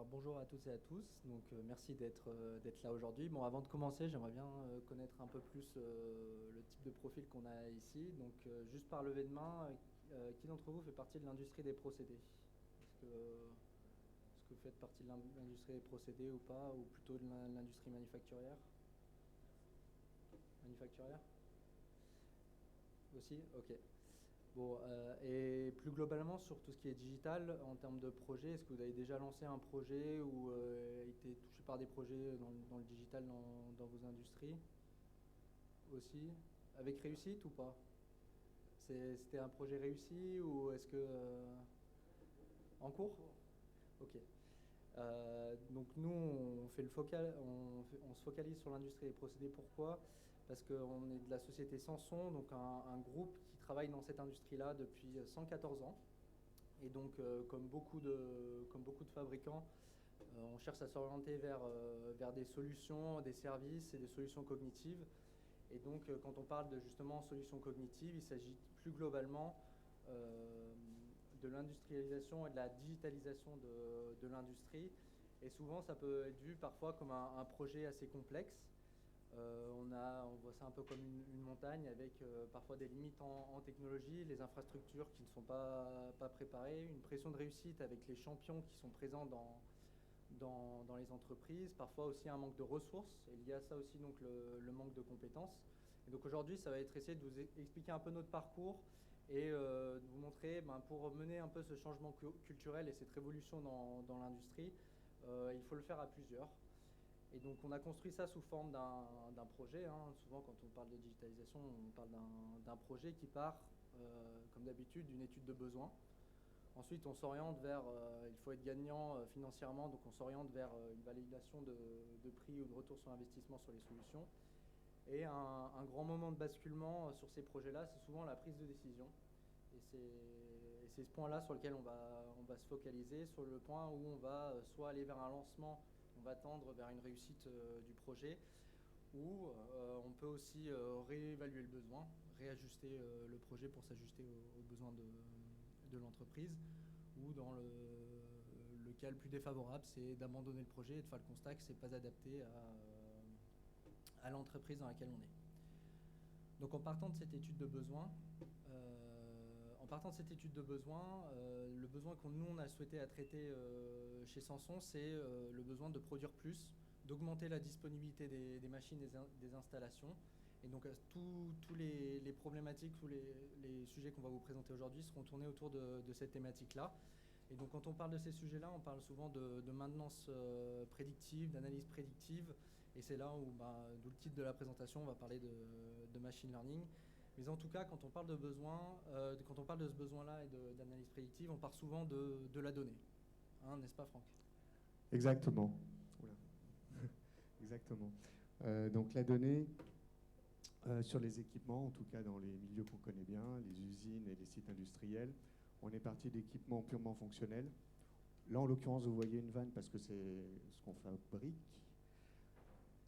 Alors bonjour à toutes et à tous, donc merci d'être là aujourd'hui. Bon, avant de commencer, j'aimerais bien connaître un peu plus le type de profil qu'on a ici. Donc juste par levée de main, qui d'entre vous fait partie de l'industrie des procédés? Est-ce que vous faites partie de l'industrie des procédés ou pas, ou plutôt de l'industrie manufacturière? Manufacturière aussi? Ok. Bon, et plus globalement sur tout ce qui est digital, en termes de projet, est-ce que vous avez déjà lancé un projet ou été touché par des projets dans le digital dans vos industries aussi? Avec réussite ou pas? C'était un projet réussi ou est-ce que... en cours? Ok. Donc nous, on se focalise sur l'industrie des procédés. Pourquoi? Parce qu'on est de la société Samson, donc un groupe qui travaille dans cette industrie-là depuis 114 ans. Et donc, comme beaucoup de fabricants, on cherche à s'orienter vers des solutions, des services et des solutions cognitives. Et donc, quand on parle de justement solutions cognitives, il s'agit plus globalement euh, de l'industrialisation et de la digitalisation de l'industrie. Et souvent, ça peut être vu parfois comme un projet assez complexe. On voit ça un peu comme une montagne avec parfois des limites en technologie, les infrastructures qui ne sont pas préparées, une pression de réussite avec les champions qui sont présents dans les entreprises, parfois aussi un manque de ressources. Et il y a ça aussi donc le manque de compétences. Et donc aujourd'hui, ça va être essayer de vous expliquer un peu notre parcours et de vous montrer, pour mener un peu ce changement culturel et cette révolution dans l'industrie, il faut le faire à plusieurs. Et donc on a construit ça sous forme d'un projet, hein. Souvent quand on parle de digitalisation, on parle d'un projet qui part, comme d'habitude, d'une étude de besoin. Ensuite on s'oriente vers, il faut être gagnant financièrement, donc on s'oriente vers une validation de prix ou de retour sur investissement sur les solutions. Et un grand moment de basculement sur ces projets-là, c'est souvent la prise de décision. Et c'est ce point-là sur lequel on va se focaliser, sur le point où on va soit aller vers un lancement, on va tendre vers une réussite du projet, ou on peut aussi réévaluer le besoin, réajuster le projet pour s'ajuster aux besoins de l'entreprise, ou dans le cas le plus défavorable, c'est d'abandonner le projet et de faire le constat que ce n'est pas adapté à l'entreprise dans laquelle on est. Donc en partant de cette étude de besoin, le besoin que nous on a souhaité à traiter chez Samson, c'est le besoin de produire plus, d'augmenter la disponibilité des machines, des installations. Et donc tous les problématiques, tous les sujets qu'on va vous présenter aujourd'hui seront tournés autour de cette thématique-là. Et donc quand on parle de ces sujets-là, on parle souvent de maintenance prédictive, d'analyse prédictive. Et c'est là où, d'où le titre de la présentation, on va parler de machine learning. Mais en tout cas, quand on parle de besoin, quand on parle de ce besoin-là et d'analyse prédictive, on part souvent de la donnée. Hein, n'est-ce pas, Franck? Exactement. Oula. Exactement. Donc la donnée sur les équipements, en tout cas dans les milieux qu'on connaît bien, les usines et les sites industriels, on est parti d'équipements purement fonctionnels. Là, en l'occurrence, vous voyez une vanne parce que c'est ce qu'on fabrique.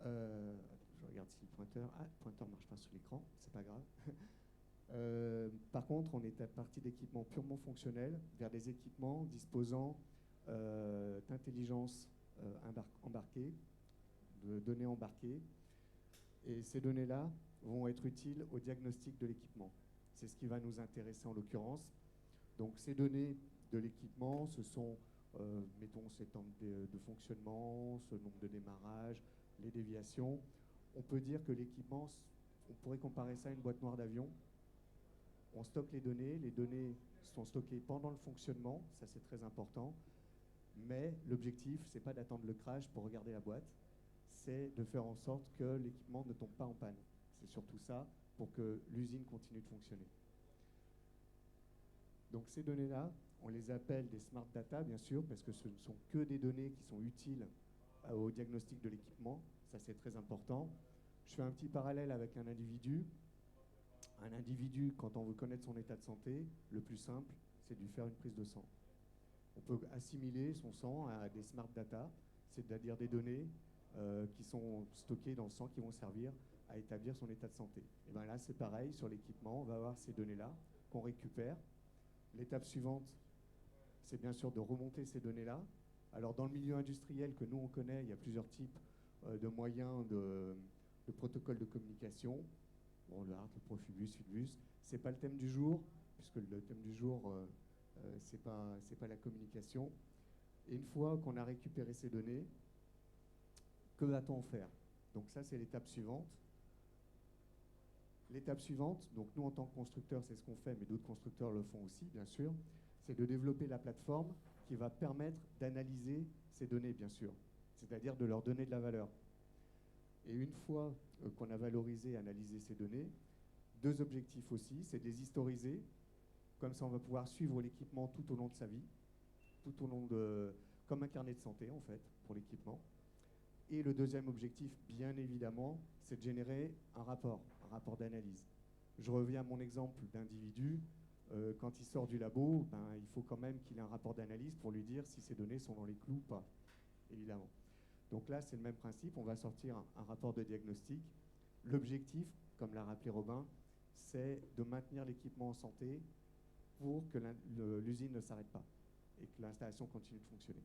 Je regarde si le pointeur... Ah, le pointeur ne marche pas sur l'écran, c'est pas grave. Par contre, on est parti d'équipements purement fonctionnels vers des équipements disposant d'intelligence embarquée, de données embarquées. Et ces données-là vont être utiles au diagnostic de l'équipement. C'est ce qui va nous intéresser en l'occurrence. Donc ces données de l'équipement, ce sont, mettons, ces temps de fonctionnement, ce nombre de démarrages, les déviations. On peut dire que l'équipement, on pourrait comparer ça à une boîte noire d'avion. On stocke les données sont stockées pendant le fonctionnement, ça c'est très important. Mais l'objectif, c'est pas d'attendre le crash pour regarder la boîte, c'est de faire en sorte que l'équipement ne tombe pas en panne. C'est surtout ça pour que l'usine continue de fonctionner. Donc ces données-là, on les appelle des smart data, bien sûr, parce que ce ne sont que des données qui sont utiles au diagnostic de l'équipement. Ça, c'est très important. Je fais un petit parallèle avec un individu. Un individu, quand on veut connaître son état de santé, le plus simple, c'est de lui faire une prise de sang. On peut assimiler son sang à des smart data, c'est-à-dire des données qui sont stockées dans le sang qui vont servir à établir son état de santé. Et bien là, c'est pareil, sur l'équipement, on va avoir ces données-là qu'on récupère. L'étape suivante, c'est bien sûr de remonter ces données-là Alors dans le milieu industriel que nous on connaît, il y a plusieurs types de moyens de protocoles de communication. Bon, le HART, le Profibus, Fitbus, c'est pas le thème du jour, puisque le thème du jour, c'est pas la communication. Et une fois qu'on a récupéré ces données, que va-t-on en faire? Donc ça, c'est l'étape suivante. L'étape suivante, donc nous en tant que constructeurs, c'est ce qu'on fait, mais d'autres constructeurs le font aussi, bien sûr, c'est de développer la plateforme qui va permettre d'analyser ces données, bien sûr, c'est-à-dire de leur donner de la valeur. Et une fois qu'on a valorisé et analysé ces données, deux objectifs aussi, c'est de les historiser, comme ça on va pouvoir suivre l'équipement tout au long de sa vie, tout au long comme un carnet de santé en fait, pour l'équipement. Et le deuxième objectif, bien évidemment, c'est de générer un rapport d'analyse. Je reviens à mon exemple d'individu. Quand il sort du labo, il faut quand même qu'il ait un rapport d'analyse pour lui dire si ces données sont dans les clous ou pas, évidemment. Donc là, c'est le même principe. On va sortir un rapport de diagnostic. L'objectif, comme l'a rappelé Robin, c'est de maintenir l'équipement en santé pour que l'usine ne s'arrête pas et que l'installation continue de fonctionner.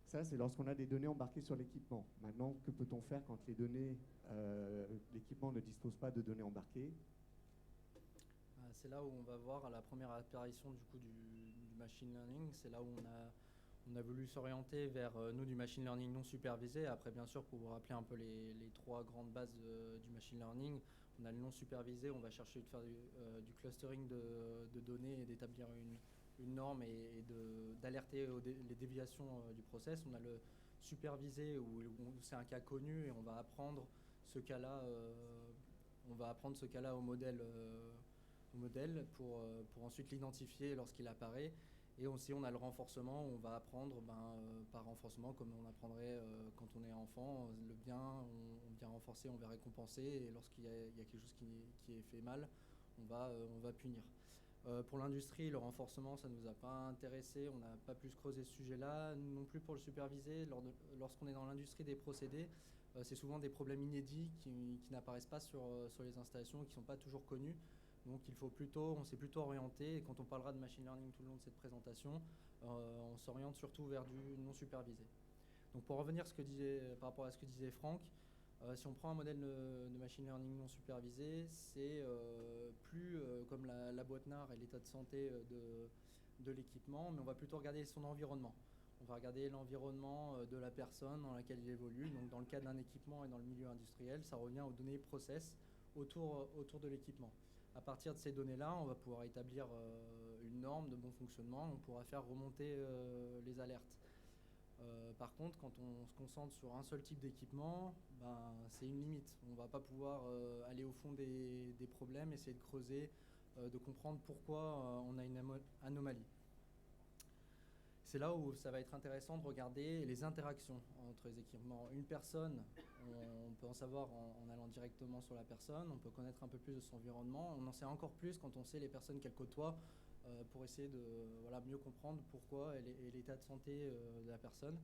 Ça, c'est lorsqu'on a des données embarquées sur l'équipement. Maintenant, que peut-on faire quand l'équipement ne dispose pas de données embarquées? C'est là où on va voir la première apparition du machine learning. C'est là où on a voulu s'orienter vers du machine learning non supervisé. Après, bien sûr, pour vous rappeler un peu les trois grandes bases du machine learning, on a le non supervisé, on va chercher de faire du clustering de données et d'établir une norme et d'alerter les déviations du process. On a le supervisé où c'est un cas connu et on va apprendre ce cas-là au modèle pour ensuite l'identifier lorsqu'il apparaît. Et aussi on a le renforcement où on va apprendre par renforcement comme on apprendrait quand on est enfant. Le bien, on vient renforcer, on va récompenser, et lorsqu'il y a quelque chose qui est fait mal, on va punir. Pour l'industrie, le renforcement, ça ne nous a pas intéressé, on n'a pas plus creusé ce sujet-là. Non plus pour le superviser, lorsqu'on est dans l'industrie des procédés, c'est souvent des problèmes inédits qui n'apparaissent pas sur les installations et qui ne sont pas toujours connus. Donc on s'est plutôt orienté, et quand on parlera de machine learning tout le long de cette présentation, on s'oriente surtout vers du non supervisé. Donc pour revenir par rapport à ce que disait Franck, si on prend un modèle de machine learning non supervisé, c'est plus comme la boîte NAR et l'état de santé de l'équipement, mais on va plutôt regarder son environnement. On va regarder l'environnement de la personne dans laquelle il évolue. Donc dans le cas d'un équipement et dans le milieu industriel, ça revient aux données process autour de l'équipement. À partir de ces données-là, on va pouvoir établir une norme de bon fonctionnement, on pourra faire remonter les alertes. Par contre, quand on se concentre sur un seul type d'équipement, c'est une limite. On ne va pas pouvoir aller au fond des problèmes, essayer de creuser, de comprendre pourquoi on a une anomalie. C'est là où ça va être intéressant de regarder les interactions entre les équipements. Une personne, on peut en savoir en allant directement sur la personne, on peut connaître un peu plus de son environnement, on en sait encore plus quand on sait les personnes qu'elle côtoie pour essayer de mieux comprendre pourquoi et l'état de santé de la personne.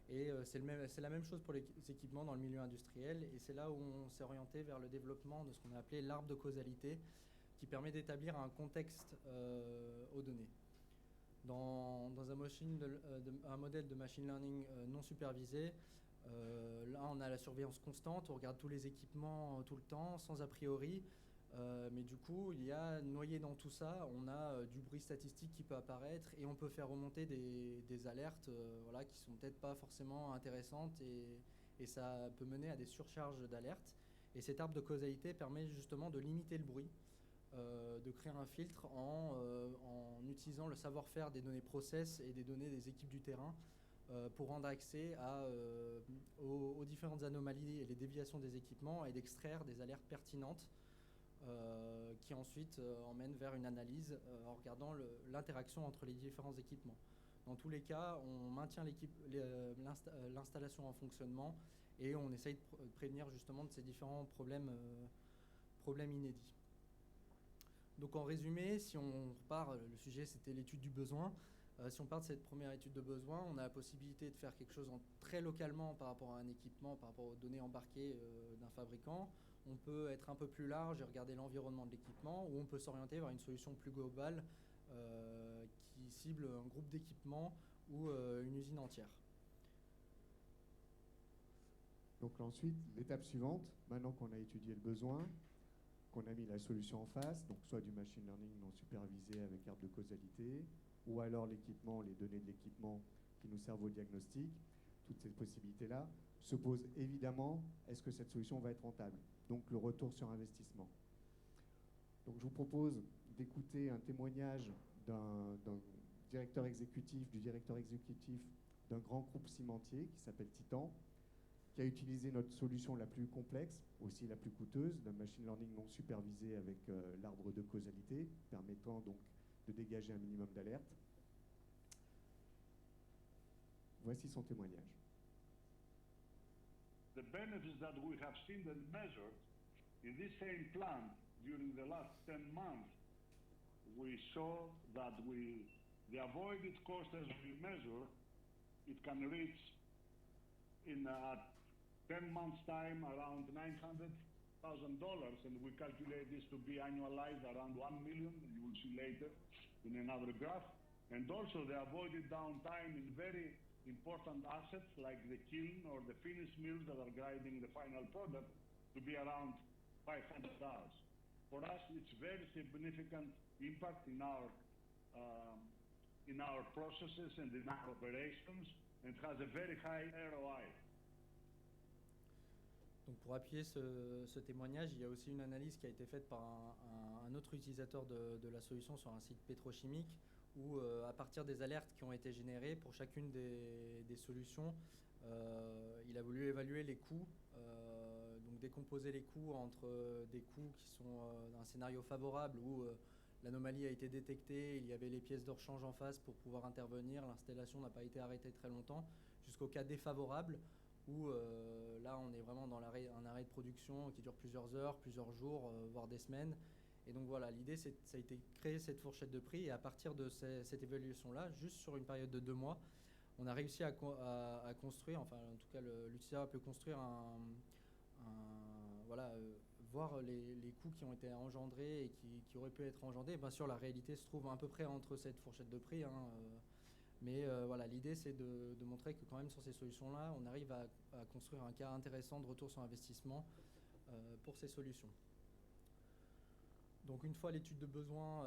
Et c'est la même chose pour les équipements dans le milieu industriel, et c'est là où on s'est orienté vers le développement de ce qu'on a appelé l'arbre de causalité, qui permet d'établir un contexte aux données. Dans un modèle de machine learning non supervisé, là on a la surveillance constante, on regarde tous les équipements tout le temps, sans a priori, mais du coup il y a noyé dans tout ça, on a du bruit statistique qui peut apparaître, et on peut faire remonter des alertes qui sont peut-être pas forcément intéressantes, et ça peut mener à des surcharges d'alertes. Et cet arbre de causalité permet justement de limiter le bruit, de créer un filtre en utilisant le savoir-faire des données process et des données des équipes du terrain pour rendre accès aux différentes anomalies et les déviations des équipements, et d'extraire des alertes pertinentes qui ensuite emmènent vers une analyse en regardant l'interaction entre les différents équipements. Dans tous les cas, on maintient l'installation en fonctionnement, et on essaye de prévenir justement de ces différents problèmes inédits. Donc en résumé, si on repart, le sujet c'était l'étude du besoin. Si on part de cette première étude de besoin, on a la possibilité de faire quelque chose très localement par rapport à un équipement, par rapport aux données embarquées d'un fabricant. On peut être un peu plus large et regarder l'environnement de l'équipement, ou on peut s'orienter vers une solution plus globale qui cible un groupe d'équipements ou une usine entière. Donc ensuite, l'étape suivante, maintenant qu'on a étudié le besoin, qu'on a mis la solution en face, donc soit du machine learning non supervisé avec arbre de causalité, ou alors l'équipement, les données de l'équipement qui nous servent au diagnostic, toutes ces possibilités-là, se pose évidemment, est-ce que cette solution va être rentable? Donc le retour sur investissement. Donc je vous propose d'écouter un témoignage du directeur exécutif d'un grand groupe cimentier qui s'appelle Titan, qui a utilisé notre solution la plus complexe, aussi la plus coûteuse, le machine learning non supervisé avec l'arbre de causalité, permettant donc de dégager un minimum d'alerte. Voici son témoignage. The benefits that we have seen and measured in this same plant during the last 10 months, we saw that the avoided cost as we measure, it can reach in 10 months time around $900,000, and we calculate this to be annualized around 1 million, you will see later in another graph. And also the avoided downtime in very important assets like the kiln or the finish mills that are grinding the final product to be around 500 hours. For us, it's very significant impact in our processes and in our operations, and has a very high ROI. Donc pour appuyer ce témoignage, il y a aussi une analyse qui a été faite par un autre utilisateur de la solution sur un site pétrochimique où à partir des alertes qui ont été générées pour chacune des solutions, il a voulu évaluer les coûts, donc décomposer les coûts entre des coûts qui sont d'un scénario favorable où l'anomalie a été détectée, il y avait les pièces de rechange en face pour pouvoir intervenir, l'installation n'a pas été arrêtée très longtemps, jusqu'au cas défavorable où là on est vraiment dans un arrêt de production qui dure plusieurs heures, plusieurs jours, voire des semaines. Et donc voilà, l'idée ça a été de créer cette fourchette de prix et à partir de cette évaluation-là, juste sur une période de 2 mois, on a réussi à construire, enfin en tout cas l'utilisateur peut construire voir les coûts qui ont été engendrés et qui auraient pu être engendrés. Bien sûr, la réalité se trouve à peu près entre cette fourchette de prix, mais voilà, l'idée c'est de montrer que quand même sur ces solutions-là, on arrive à construire un cas intéressant de retour sur investissement pour ces solutions. Donc une fois l'étude de besoin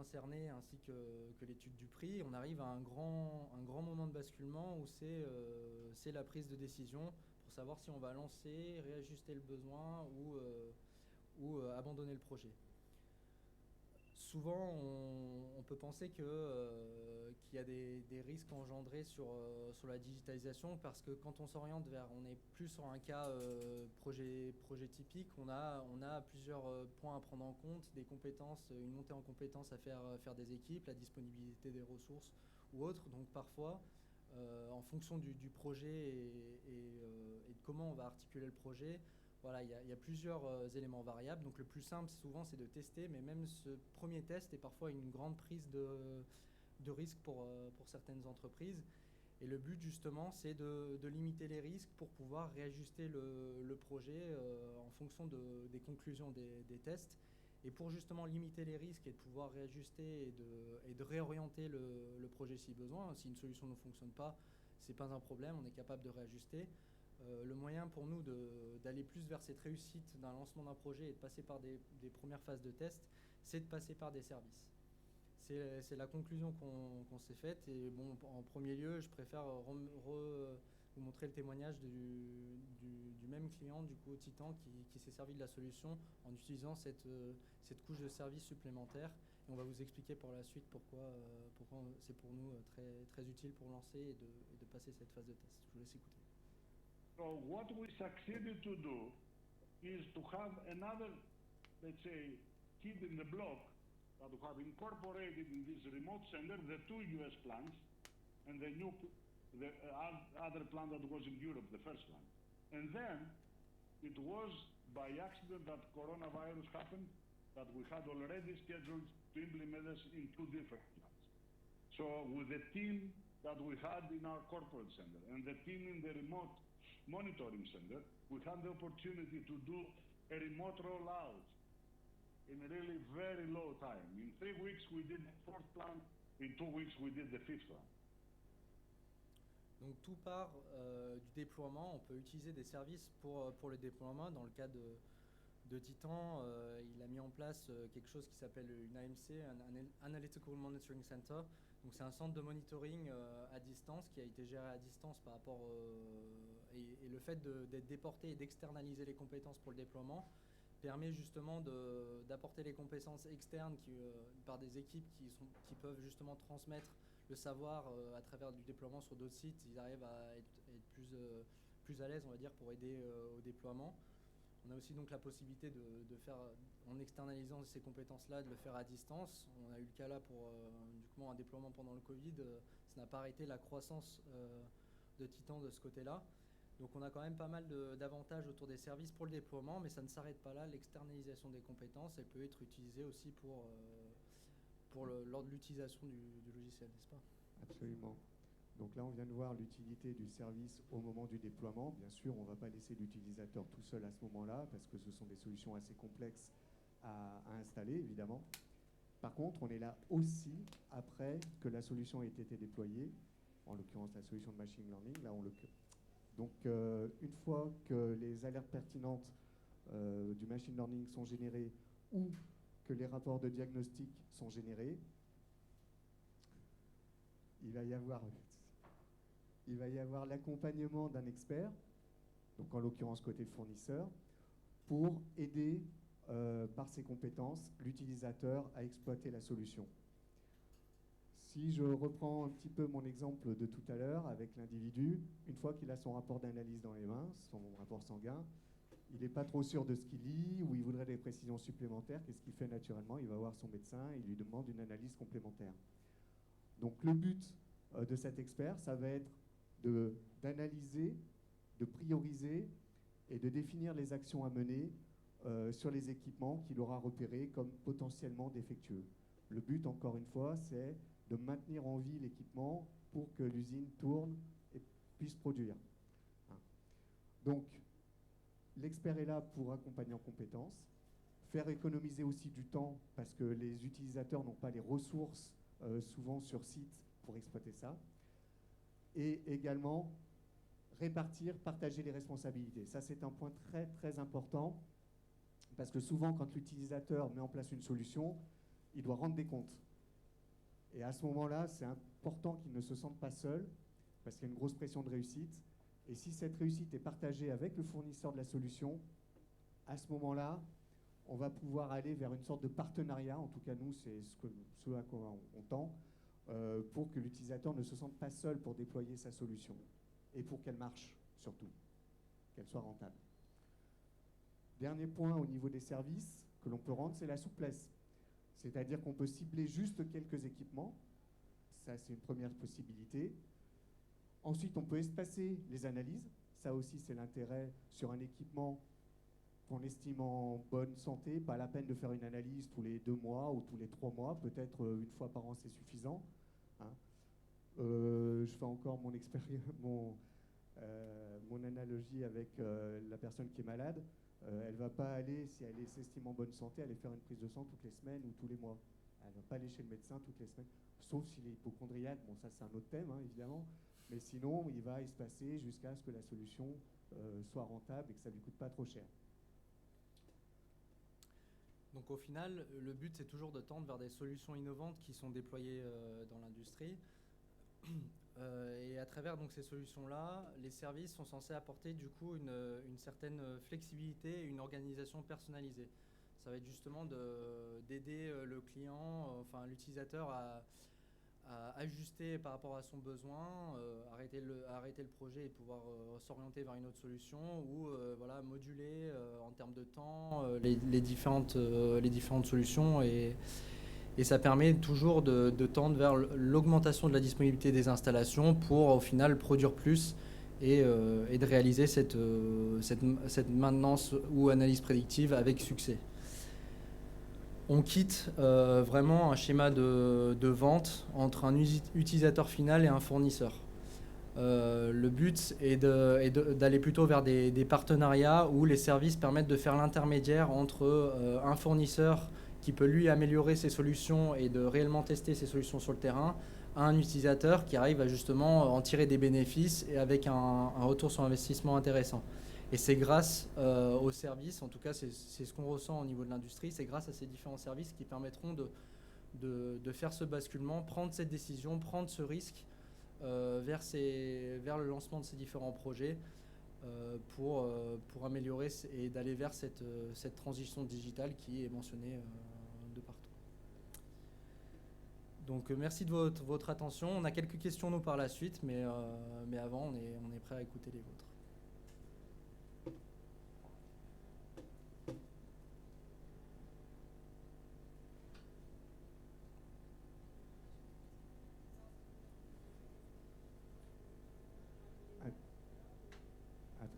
cernée ainsi que l'étude du prix, on arrive à un grand moment de basculement où c'est la prise de décision pour savoir si on va lancer, réajuster le besoin ou abandonner le projet. Souvent, on peut penser qu'il y a des risques engendrés sur la digitalisation parce que quand on s'oriente on est plus sur un cas projet typique, on a plusieurs points à prendre en compte, des compétences, une montée en compétences à faire des équipes, la disponibilité des ressources ou autres. Donc parfois, en fonction du projet et de comment on va articuler le projet, voilà, il y a plusieurs éléments variables. Donc le plus simple souvent c'est de tester, mais même ce premier test est parfois une grande prise de risque pour certaines entreprises. Et le but justement c'est de limiter les risques pour pouvoir réajuster le projet en fonction des conclusions des tests. Et pour justement limiter les risques et de pouvoir réajuster et de réorienter le projet si besoin, si une solution ne fonctionne pas, c'est pas un problème, on est capable de réajuster. Le moyen pour nous d'aller plus vers cette réussite d'un lancement d'un projet et de passer par des premières phases de test, c'est de passer par des services. C'est la conclusion qu'on s'est faite. Et bon, en premier lieu, je préfère vous montrer le témoignage du même client, du coup Titan, qui s'est servi de la solution en utilisant cette couche de service supplémentaire. Et on va vous expliquer par la suite pourquoi c'est pour nous très, très utile pour lancer et de passer cette phase de test. Je vous laisse écouter. So what we succeeded to do is to have another, let's say, kid in the block that we have incorporated in this remote center, the 2 US plants and the other plant that was in Europe, the first one. And then it was by accident that coronavirus happened, that we had already scheduled to implement this in 2 different plants. So with the team that we had in our corporate center and the team in the remote monitoring center, we had the opportunity to do a remote rollout in a really very low time. In 3 weeks we did the 4th plant, in 2 weeks we did the 5th one. Donc tout part du déploiement. On peut utiliser des services pour le déploiement. Dans le cas de Titan, il a mis en place quelque chose qui s'appelle une AMC, un Analytical Monitoring Center. Donc c'est un centre de monitoring à distance qui a été géré à distance par rapport et le fait d'être déporté et d'externaliser les compétences pour le déploiement permet justement d'apporter les compétences externes par des équipes qui peuvent justement transmettre le savoir à travers du déploiement sur d'autres sites. Ils arrivent à être plus à l'aise, on va dire, pour aider au déploiement. On a aussi donc la possibilité de faire, en externalisant ces compétences-là, de le faire à distance. On a eu le cas là pour un déploiement pendant le Covid. Ça n'a pas arrêté la croissance de Titan de ce côté-là. Donc on a quand même pas mal d'avantages autour des services pour le déploiement, mais ça ne s'arrête pas là. L'externalisation des compétences, elle peut être utilisée aussi lors de l'utilisation du logiciel, n'est-ce pas? Absolument. Donc là, on vient de voir l'utilité du service au moment du déploiement. Bien sûr, on ne va pas laisser l'utilisateur tout seul à ce moment-là, parce que ce sont des solutions assez complexes à installer, évidemment. Par contre, on est là aussi après que la solution ait été déployée, en l'occurrence la solution de machine learning. Donc, une fois que les alertes pertinentes du machine learning sont générées ou que les rapports de diagnostic sont générés, il va y avoir l'accompagnement d'un expert, donc en l'occurrence côté fournisseur, pour aider par ses compétences l'utilisateur à exploiter la solution. Si je reprends un petit peu mon exemple de tout à l'heure avec l'individu, une fois qu'il a son rapport d'analyse dans les mains, son rapport sanguin, il n'est pas trop sûr de ce qu'il lit ou il voudrait des précisions supplémentaires. Qu'est-ce qu'il fait naturellement? Il va voir son médecin et il lui demande une analyse complémentaire. Donc le but de cet expert, ça va être d'analyser, de prioriser et de définir les actions à mener sur les équipements qu'il aura repérés comme potentiellement défectueux. Le but, encore une fois, c'est de maintenir en vie l'équipement pour que l'usine tourne et puisse produire. Donc, l'expert est là pour accompagner en compétences, faire économiser aussi du temps parce que les utilisateurs n'ont pas les ressources souvent sur site pour exploiter ça, et également répartir, partager les responsabilités. Ça, c'est un point très très important parce que souvent, quand l'utilisateur met en place une solution, il doit rendre des comptes. Et à ce moment-là, c'est important qu'il ne se sente pas seul parce qu'il y a une grosse pression de réussite. Et si cette réussite est partagée avec le fournisseur de la solution, à ce moment-là, on va pouvoir aller vers une sorte de partenariat. En tout cas, nous, c'est ce à quoi on tend, pour que l'utilisateur ne se sente pas seul pour déployer sa solution et pour qu'elle marche, surtout, qu'elle soit rentable. Dernier point au niveau des services que l'on peut rendre, c'est la souplesse. C'est-à-dire qu'on peut cibler juste quelques équipements. Ça, c'est une première possibilité. Ensuite, on peut espacer les analyses. Ça aussi, c'est l'intérêt sur un équipement qu'on estime en bonne santé. Pas la peine de faire une analyse tous les 2 mois ou tous les 3 mois. Peut-être une fois par an, c'est suffisant. Je fais encore mon analogie avec la personne qui est malade. Elle ne va pas aller, si elle s'estime en bonne santé, aller faire une prise de sang toutes les semaines ou tous les mois. Elle ne va pas aller chez le médecin toutes les semaines, sauf s'il est hypocondriaque. Bon, ça, c'est un autre thème, évidemment. Mais sinon, il va espacer jusqu'à ce que la solution soit rentable et que ça ne lui coûte pas trop cher. Donc au final, le but, c'est toujours de tendre vers des solutions innovantes qui sont déployées dans l'industrie. Et à travers donc, ces solutions-là, les services sont censés apporter du coup une certaine flexibilité et une organisation personnalisée. Ça va être justement d'aider le client, enfin l'utilisateur à ajuster par rapport à son besoin, arrêter le projet et pouvoir s'orienter vers une autre solution ou voilà, moduler en termes de temps les différentes solutions et ça permet toujours de tendre vers l'augmentation de la disponibilité des installations pour au final produire plus et de réaliser cette maintenance ou analyse prédictive avec succès. On quitte vraiment un schéma de vente entre un utilisateur final et un fournisseur. Le but est d'aller plutôt vers des partenariats où les services permettent de faire l'intermédiaire entre un fournisseur qui peut lui améliorer ses solutions et de réellement tester ses solutions sur le terrain à un utilisateur qui arrive à justement en tirer des bénéfices et avec un retour sur investissement intéressant. Et c'est grâce aux services, en tout cas c'est ce qu'on ressent au niveau de l'industrie, c'est grâce à ces différents services qui permettront de faire ce basculement, prendre cette décision, prendre ce risque vers le lancement de ces différents projets pour améliorer et d'aller vers cette transition digitale qui est mentionnée de partout. Donc merci de votre attention. On a quelques questions nous par la suite, mais avant on est prêt à écouter les vôtres.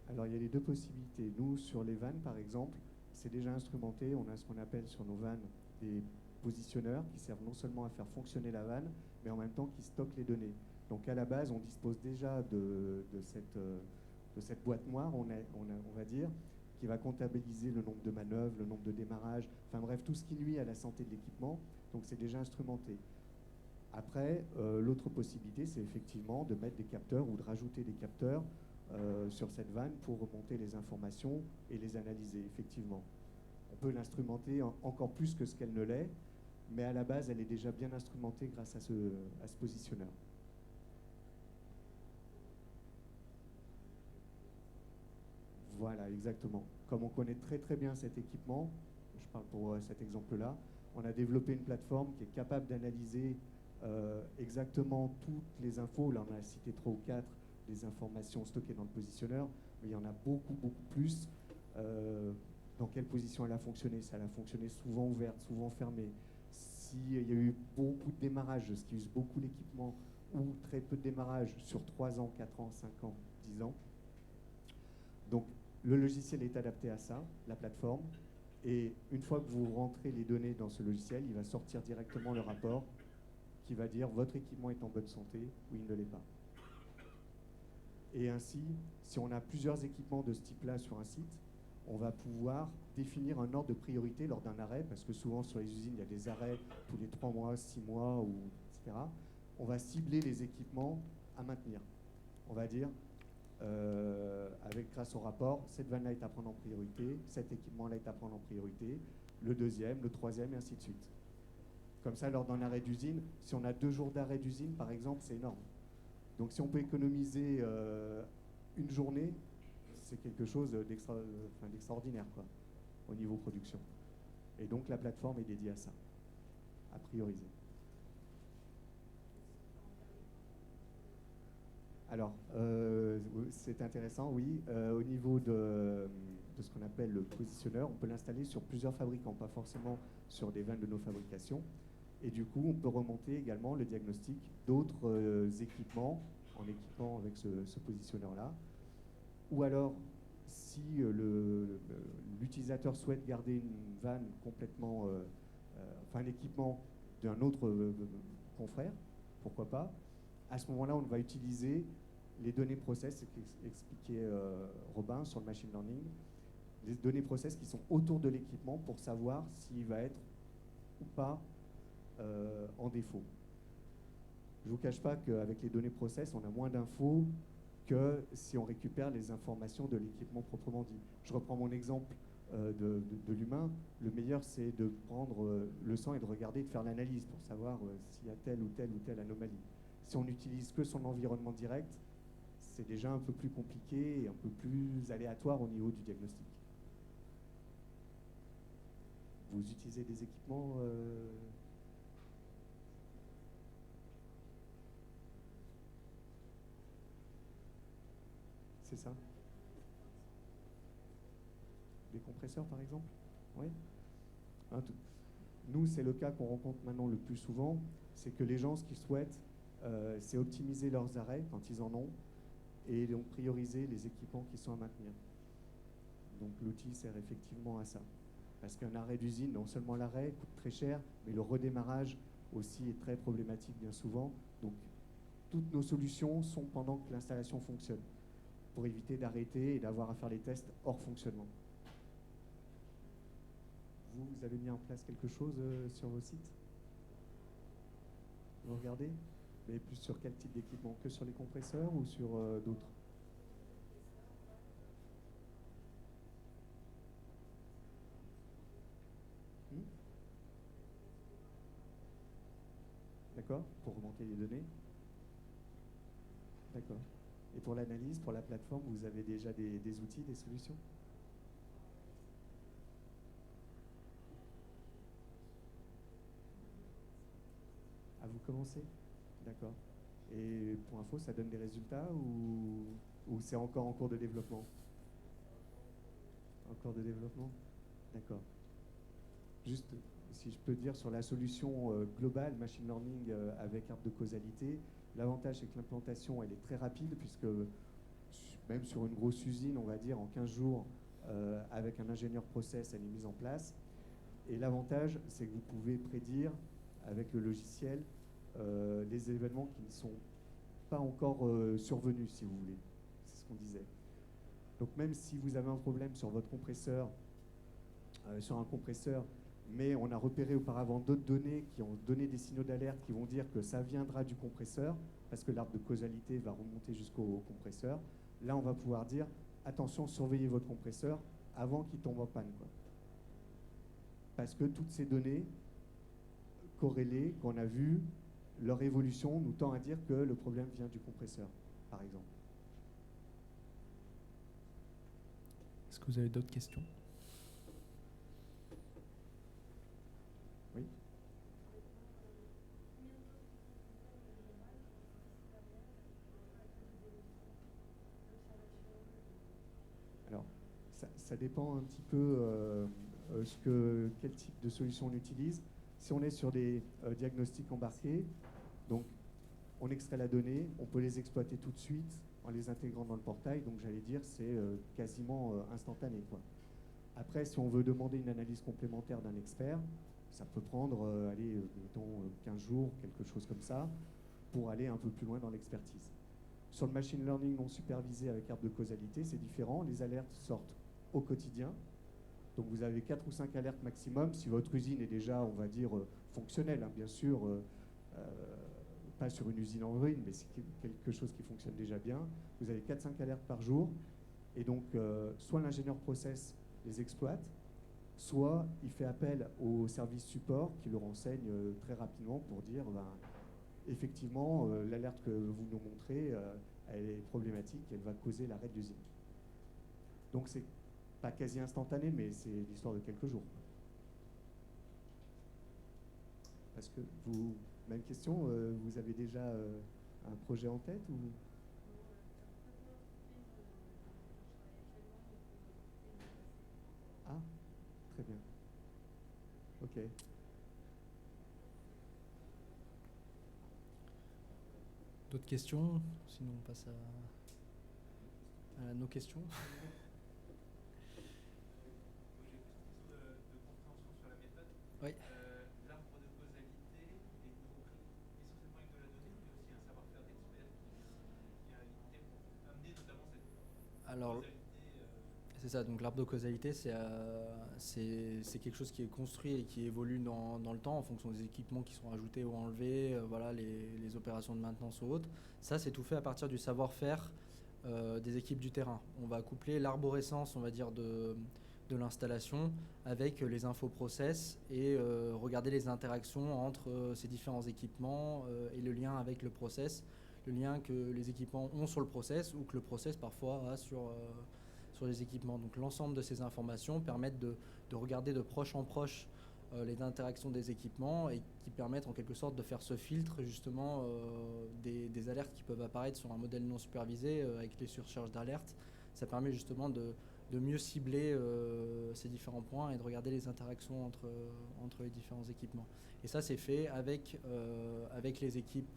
Alors il y a les deux possibilités. Nous, sur les vannes par exemple, c'est déjà instrumenté. On a ce qu'on appelle sur nos vannes des positionneurs qui servent non seulement à faire fonctionner la vanne, mais en même temps qui stockent les données. Donc à la base, on dispose déjà de cette boîte noire, on va dire, qui va comptabiliser le nombre de manœuvres, le nombre de démarrages, enfin bref, tout ce qui nuit à la santé de l'équipement. Donc c'est déjà instrumenté. Après, l'autre possibilité, c'est effectivement de mettre des capteurs ou de rajouter des capteurs sur cette vanne pour remonter les informations et les analyser, effectivement. On peut l'instrumenter encore plus que ce qu'elle ne l'est, mais à la base, elle est déjà bien instrumentée grâce à ce positionneur. Voilà, exactement. Comme on connaît très très bien cet équipement, je parle pour cet exemple-là, on a développé une plateforme qui est capable d'analyser exactement toutes les infos. Là, on a cité 3 ou 4 des informations stockées dans le positionneur, mais il y en a beaucoup, beaucoup plus. Dans quelle position elle a fonctionné? Si elle a fonctionné souvent ouverte, souvent fermée. S'il y a eu beaucoup de démarrage, ce qui use beaucoup l'équipement, ou très peu de démarrage sur 3 ans, 4 ans, 5 ans, 10 ans. Donc, le logiciel est adapté à ça, la plateforme. Et une fois que vous rentrez les données dans ce logiciel, il va sortir directement le rapport qui va dire votre équipement est en bonne santé ou il ne l'est pas. Et ainsi, si on a plusieurs équipements de ce type-là sur un site, on va pouvoir définir un ordre de priorité lors d'un arrêt, parce que souvent sur les usines, il y a des arrêts tous les 3 mois, 6 mois, etc. On va cibler les équipements à maintenir. On va dire, grâce au rapport, cette vanne-là est à prendre en priorité, cet équipement-là est à prendre en priorité, le deuxième, le troisième, et ainsi de suite. Comme ça, lors d'un arrêt d'usine, si on a 2 jours d'arrêt d'usine, par exemple, c'est énorme. Donc si on peut économiser une journée, c'est quelque chose d'extraordinaire quoi, au niveau production. Et donc la plateforme est dédiée à ça, à prioriser. Alors, c'est intéressant, oui. Au niveau de ce qu'on appelle le positionneur, on peut l'installer sur plusieurs fabricants, pas forcément sur des vannes de nos fabrications. Et du coup, on peut remonter également le diagnostic d'autres équipements en équipant avec ce positionneur-là. Ou alors, si l'utilisateur souhaite garder une vanne complètement, enfin un équipement d'un autre confrère, pourquoi pas, à ce moment-là, on va utiliser les données process, c'est ce qu'expliquait Robin sur le machine learning, les données process qui sont autour de l'équipement pour savoir s'il va être ou pas en défaut. Je ne vous cache pas qu'avec les données process, on a moins d'infos que si on récupère les informations de l'équipement proprement dit. Je reprends mon exemple de l'humain. Le meilleur, c'est de prendre le sang et de regarder, de faire l'analyse pour savoir s'il y a telle ou telle anomalie. Si on n'utilise que son environnement direct, c'est déjà un peu plus compliqué et un peu plus aléatoire au niveau du diagnostic. Vous utilisez des équipements c'est ça? Des compresseurs, par exemple? Oui. Nous, c'est le cas qu'on rencontre maintenant le plus souvent, c'est que les gens, ce qu'ils souhaitent, c'est optimiser leurs arrêts quand ils en ont, et donc prioriser les équipements qui sont à maintenir. Donc l'outil sert effectivement à ça. Parce qu'un arrêt d'usine, non seulement l'arrêt coûte très cher, mais le redémarrage aussi est très problématique bien souvent. Donc toutes nos solutions sont pendant que l'installation fonctionne, pour éviter d'arrêter et d'avoir à faire les tests hors fonctionnement. Vous avez mis en place quelque chose sur vos sites? Vous regardez? Mais plus sur quel type d'équipement? Que sur les compresseurs ou sur d'autres? D'accord? Pour remonter les données? D'accord. Et pour l'analyse, pour la plateforme, vous avez déjà des outils, des solutions? Ah, vous commencez? D'accord. Et pour info, ça donne des résultats ou c'est encore en cours de développement? En cours de développement? D'accord. Juste, si je peux dire, sur la solution globale, machine learning avec arbre de causalité, l'avantage, c'est que l'implantation, elle est très rapide, puisque même sur une grosse usine, on va dire, en 15 jours, avec un ingénieur process, elle est mise en place. Et l'avantage, c'est que vous pouvez prédire, avec le logiciel, les événements qui ne sont pas encore survenus, si vous voulez. C'est ce qu'on disait. Donc même si vous avez un problème sur votre compresseur, sur un compresseur, mais on a repéré auparavant d'autres données qui ont donné des signaux d'alerte qui vont dire que ça viendra du compresseur, parce que l'arbre de causalité va remonter jusqu'au compresseur. Là, on va pouvoir dire, attention, surveillez votre compresseur avant qu'il tombe en panne, quoi. Parce que toutes ces données corrélées qu'on a vues, leur évolution nous tend à dire que le problème vient du compresseur, par exemple. Est-ce que vous avez d'autres questions? Oui. Alors, ça dépend un petit peu quel type de solution on utilise. Si on est sur des diagnostics embarqués, donc on extrait la donnée, on peut les exploiter tout de suite en les intégrant dans le portail. Donc j'allais dire c'est quasiment instantané, quoi. Après, si on veut demander une analyse complémentaire d'un expert, ça peut prendre, mettons 15 jours, quelque chose comme ça, pour aller un peu plus loin dans l'expertise. Sur le machine learning non supervisé avec arbre de causalité, c'est différent. Les alertes sortent au quotidien. Donc vous avez 4 ou 5 alertes maximum. Si votre usine est déjà, on va dire, fonctionnelle, hein, bien sûr, pas sur une usine en ruine, mais c'est quelque chose qui fonctionne déjà bien. Vous avez 4-5 alertes par jour. Et donc, soit l'ingénieur process les exploite, soit il fait appel au service support qui le renseigne très rapidement pour dire, effectivement, l'alerte que vous nous montrez, elle est problématique, elle va causer l'arrêt de l'usine. Donc, c'est pas quasi instantané, mais c'est l'histoire de quelques jours. Parce que vous, même question, vous avez déjà un projet en tête ou... Ah, très bien. Ok. D'autres questions? Sinon, on passe à nos questions. Oui. L'arbre de causalité est compris essentiellement avec de la donnée, mais aussi un savoir-faire d'expert qui a amené notamment cette Alors, causalité. c'est ça, donc l'arbre de causalité, c'est quelque chose qui est construit et qui évolue dans le temps en fonction des équipements qui sont ajoutés ou enlevés, voilà, les opérations de maintenance ou autres. Ça, c'est tout fait à partir du savoir-faire des équipes du terrain. On va coupler l'arborescence, on va dire, de l'installation avec les infos process et regarder les interactions entre ces différents équipements et le lien avec le process, le lien que les équipements ont sur le process ou que le process parfois a sur les équipements. Donc l'ensemble de ces informations permettent de regarder de proche en proche les interactions des équipements et qui permettent en quelque sorte de faire ce filtre justement des alertes qui peuvent apparaître sur un modèle non supervisé avec les surcharges d'alerte. Ça permet justement de mieux cibler ces différents points et de regarder les interactions entre les différents équipements. Et ça, c'est fait avec les équipes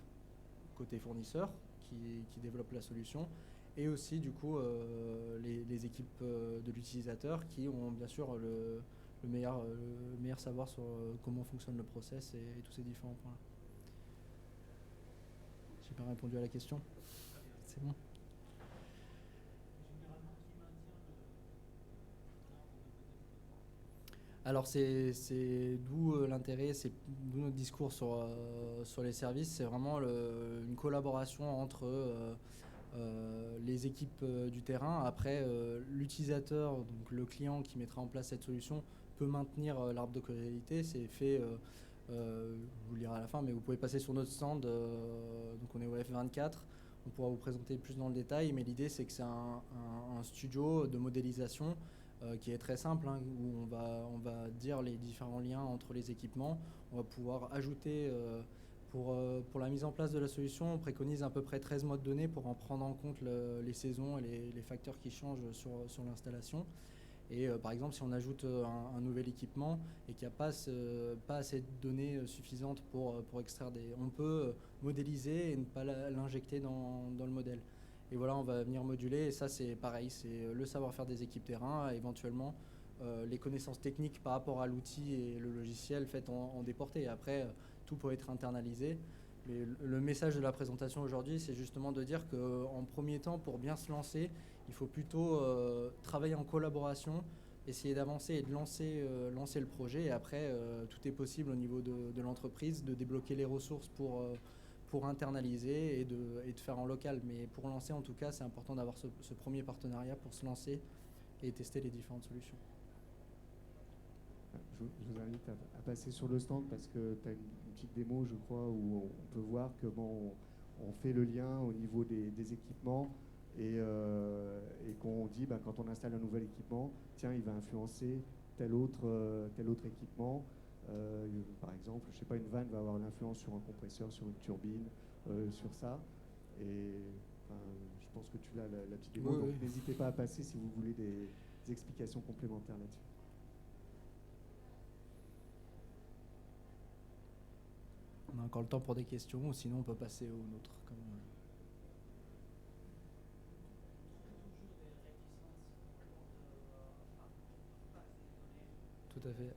côté fournisseur qui développent la solution et aussi du coup les équipes de l'utilisateur qui ont bien sûr le meilleur savoir sur comment fonctionne le process et tous ces différents points-là. J'ai pas répondu à la question? C'est bon? Alors c'est d'où l'intérêt, c'est d'où notre discours sur les services, c'est vraiment une collaboration entre les équipes du terrain. Après, l'utilisateur, donc le client qui mettra en place cette solution, peut maintenir l'arbre de causalité. C'est fait, je vous le dirai à la fin, mais vous pouvez passer sur notre stand, donc on est au F24, on pourra vous présenter plus dans le détail, mais l'idée c'est que c'est un studio de modélisation qui est très simple, hein, où on va dire les différents liens entre les équipements. On va pouvoir ajouter, pour la mise en place de la solution, on préconise à peu près 13 modes de données pour en prendre en compte les saisons et les facteurs qui changent sur l'installation. Et par exemple, si on ajoute un nouvel équipement et qu'il n'y a pas assez de données suffisantes pour extraire on peut modéliser et ne pas l'injecter dans le modèle. Et voilà, on va venir moduler, et ça c'est pareil, c'est le savoir-faire des équipes terrain, éventuellement les connaissances techniques par rapport à l'outil et le logiciel fait en déporter. Après, tout peut être internalisé. Mais le message de la présentation aujourd'hui, c'est justement de dire qu'en premier temps, pour bien se lancer, il faut plutôt travailler en collaboration, essayer d'avancer et de lancer le projet. Et après, tout est possible au niveau de l'entreprise, de débloquer les ressources pour internaliser et de faire en local. Mais pour lancer, en tout cas, c'est important d'avoir ce premier partenariat pour se lancer et tester les différentes solutions. Je vous invite à passer sur le stand parce que tu as une petite démo, je crois, où on peut voir comment on fait le lien au niveau des équipements et qu'on dit quand on installe un nouvel équipement, tiens, il va influencer tel autre équipement. Par exemple, je sais pas, une vanne va avoir l'influence sur un compresseur, sur une turbine, sur ça. Et je pense que tu l'as la petite démo, Oui, donc oui. n'hésitez pas à passer si vous voulez des explications complémentaires là-dessus. On a encore le temps pour des questions, ou sinon on peut passer aux nôtres. Tout à fait.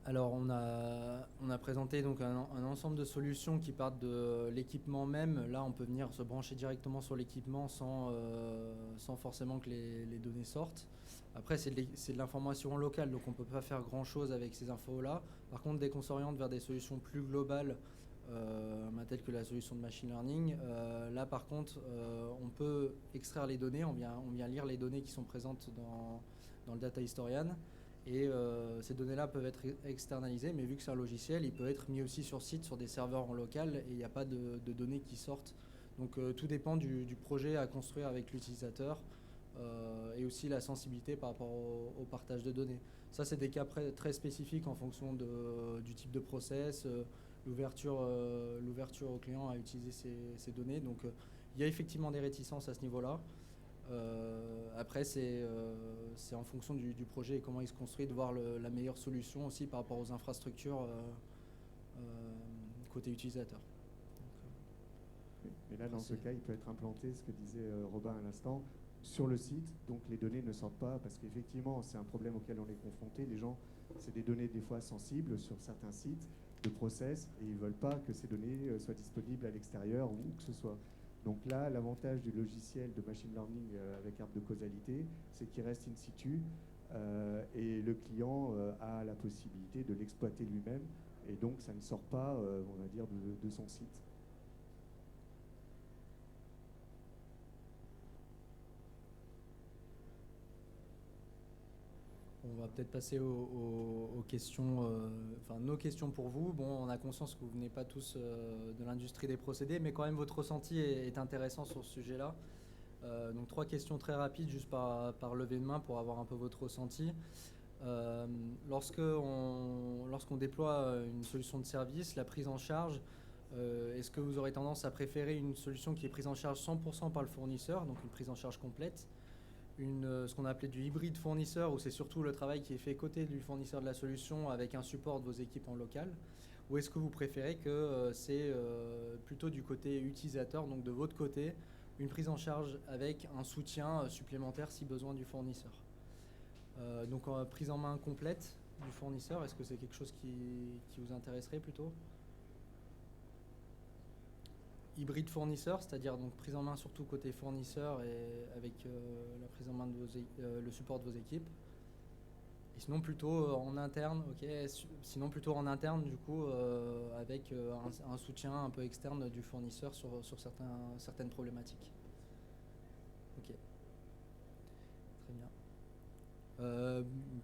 Alors on a présenté donc un ensemble de solutions qui partent de l'équipement même. Là on peut venir se brancher directement sur l'équipement sans forcément que les données sortent. Après c'est de l'information locale, donc on ne peut pas faire grand chose avec ces infos là. Par contre dès qu'on s'oriente vers des solutions plus globales, telles que la solution de machine learning, là par contre on peut extraire les données, on vient lire les données qui sont présentes dans le data historian. Et ces données-là peuvent être externalisées, mais vu que c'est un logiciel, il peut être mis aussi sur site, sur des serveurs en local, et il n'y a pas de données qui sortent. Donc tout dépend du projet à construire avec l'utilisateur et aussi la sensibilité par rapport au partage de données. Ça, c'est des cas très spécifiques en fonction du type de process, l'ouverture au client à utiliser ces données. Donc il y a effectivement des réticences à ce niveau-là. Après, c'est en fonction du projet et comment il se construit de voir la meilleure solution aussi par rapport aux infrastructures côté utilisateur. Mais là, dans ce cas, il peut être implanté, ce que disait Robin à l'instant, sur le site. Donc les données ne sortent pas parce qu'effectivement, c'est un problème auquel on est confronté. Les gens, c'est des données des fois sensibles sur certains sites de process et ils ne veulent pas que ces données soient disponibles à l'extérieur ou où que ce soit. Donc là, l'avantage du logiciel de machine learning avec arbre de causalité, c'est qu'il reste in situ et le client a la possibilité de l'exploiter lui-même et donc ça ne sort pas, on va dire, de son site. On va peut-être passer aux questions, nos questions pour vous. Bon, on a conscience que vous venez pas tous de l'industrie des procédés, mais quand même votre ressenti est intéressant sur ce sujet-là. Donc 3 questions très rapides, juste par levée de main pour avoir un peu votre ressenti. Lorsqu'on déploie une solution de service, la prise en charge, est-ce que vous aurez tendance à préférer une solution qui est prise en charge 100% par le fournisseur, donc une prise en charge complète, ce qu'on a appelé du hybride fournisseur, où c'est surtout le travail qui est fait côté du fournisseur de la solution avec un support de vos équipes en local, ou est-ce que vous préférez que c'est plutôt du côté utilisateur, donc de votre côté, une prise en charge avec un soutien supplémentaire si besoin du fournisseur. Donc prise en main complète du fournisseur, est-ce que c'est quelque chose qui vous intéresserait plutôt ? hybride fournisseur, c'est-à-dire donc prise en main surtout côté fournisseur et avec la prise en main de le support de vos équipes. Et sinon plutôt en interne, sinon plutôt en interne du coup avec un soutien un peu externe du fournisseur sur certaines problématiques. Ok. Très bien.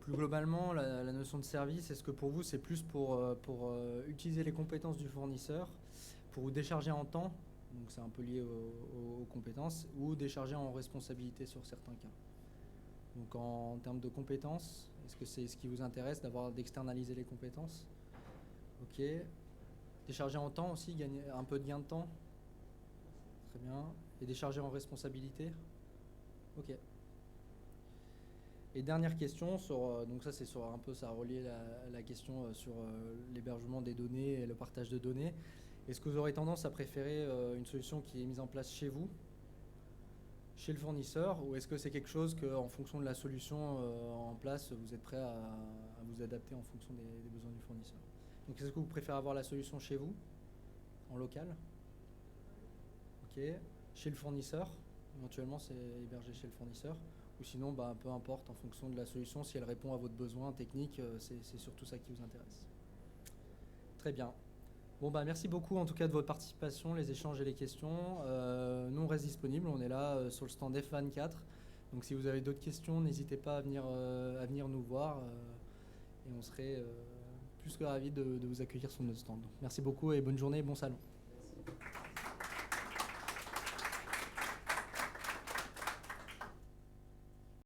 Plus globalement, la notion de service, est-ce que pour vous c'est plus pour utiliser les compétences du fournisseur, pour vous décharger en temps, donc c'est un peu lié aux compétences, ou décharger en responsabilité sur certains cas? Donc en termes de compétences, est-ce que c'est ce qui vous intéresse d'externaliser les compétences? Ok. Décharger en temps aussi, gagner un peu de gain de temps. Très bien. Et décharger en responsabilité. Ok. Et dernière question donc ça c'est sur un peu ça relie la question sur l'hébergement des données et le partage de données. Est-ce que vous aurez tendance à préférer une solution qui est mise en place chez vous, chez le fournisseur, ou est-ce que c'est quelque chose que, en fonction de la solution en place, vous êtes prêt à vous adapter en fonction des besoins du fournisseur? Donc est-ce que vous préférez avoir la solution chez vous, en local? Ok. Chez le fournisseur, éventuellement c'est hébergé chez le fournisseur, ou sinon peu importe en fonction de la solution, si elle répond à votre besoin technique, c'est surtout ça qui vous intéresse. Très bien. Bon merci beaucoup en tout cas de votre participation, les échanges et les questions. Nous on reste disponible, on est là sur le stand F24. Donc si vous avez d'autres questions, n'hésitez pas à venir nous voir et on serait plus que ravis de vous accueillir sur notre stand. Merci beaucoup et bonne journée et bon salon.